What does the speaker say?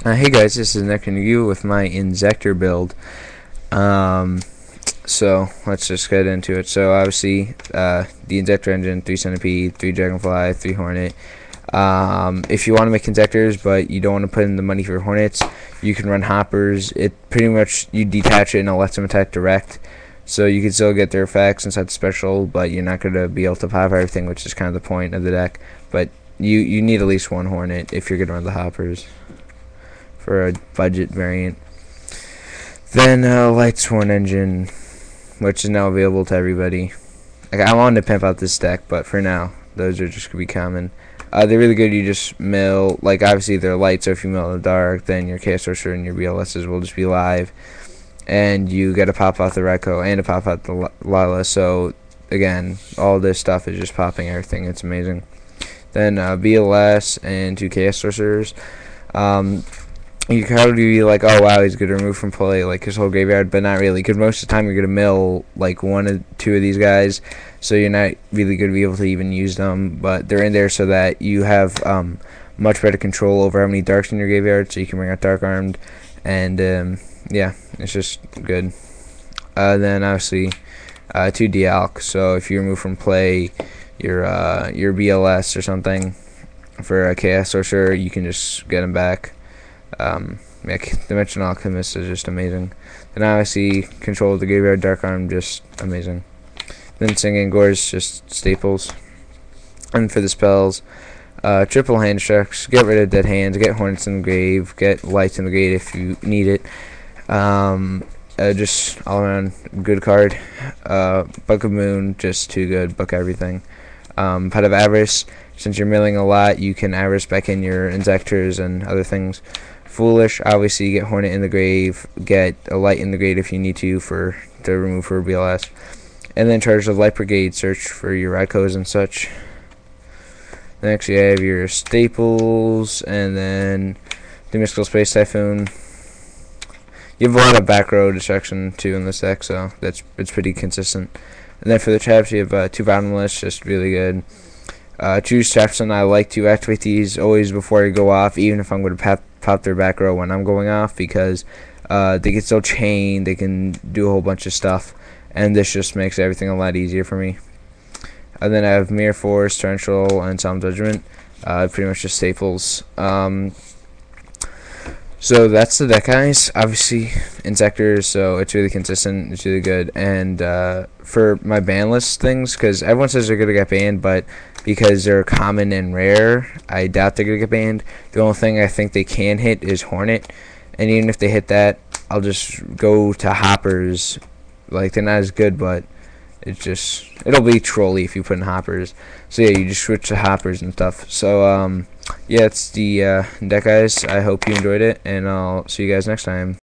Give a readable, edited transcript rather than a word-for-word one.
Hey guys, this is NextGenYugioh with my Inzektor build. So let's just get into it. So obviously, the Inzektor engine, 3 Centipede, 3 Dragonfly, 3 Hornet. If you want to make Inzektors, but you don't want to put in the money for Hornets, you can run Hoppers. It pretty much, you detach it and it lets them attack direct. So you can still get their effects inside the special, but you're not going to be able to pop everything, which is kind of the point of the deck. But you need at least one Hornet if you're going to run the Hoppers for a budget variant. Then Light Sworn Engine, which is now available to everybody. I wanted to pimp out this deck, but for now, those are just going to be common. They're really good. You just mill, like obviously they're light, so if you mill in the dark, then your Chaos Sorcerer and your BLSs will just be live. And you get to pop out the Raikou and to pop out the Lila, so again, all this stuff is just popping everything. It's amazing. Then BLS and 2 Chaos Sorcerers. You could probably be like, oh wow, he's going to remove from play like his whole graveyard, but not really, because most of the time you're going to mill like 1 or 2 of these guys, so you're not really going to be able to even use them, but they're in there so that you have much better control over how many darks in your graveyard, so you can bring out Dark Armed, and yeah, it's just good. Then obviously 2 Dialk, so if you remove from play your BLS or something for a Chaos Sorcerer, you can just get him back. Yeah, Dimensional Alchemist is just amazing. Then obviously control of the graveyard, Dark Arm, just amazing. Then Singing Gore's just staples. And for the spells, triple hand strikes, get rid of dead hands, get Hornets in the grave, get Lights in the grave if you need it. Just all around good card. Book of Moon, just too good, book everything. Pot of Avarice, since you're milling a lot, you can Avarice back in your Inzektors and other things. Foolish, obviously you get Hornet in the grave, get a Light in the grave if you need to remove for BLS. And then Charge of Light Brigade, search for your Raikous and such. Next you have your staples, and then the Mystical Space Typhoon. You have a lot of back row destruction too in this deck, so it's pretty consistent. And then for the traps you have 2 Bottomless, just really good. Choose traps, and I like to activate these always before I go off, even if I'm going to pop their back row when I'm going off, because they can still chain, they can do a whole bunch of stuff, and this just makes everything a lot easier for me. And then I have Mirror Force, Torrential, and Solemn Judgment, pretty much just staples. So that's the deck, guys. Obviously, Inzektors, so it's really consistent, it's really good. And for my ban list things, because everyone says they're going to get banned, but because they're common and rare, I doubt they're going to get banned. The only thing I think they can hit is Hornet, and even if they hit that, I'll just go to Hoppers. Like, they're not as good, but it'll be trolly if you put in Hoppers. So yeah, you just switch to Hoppers and stuff. So yeah, it's the deck, guys. I hope you enjoyed it, and I'll see you guys next time.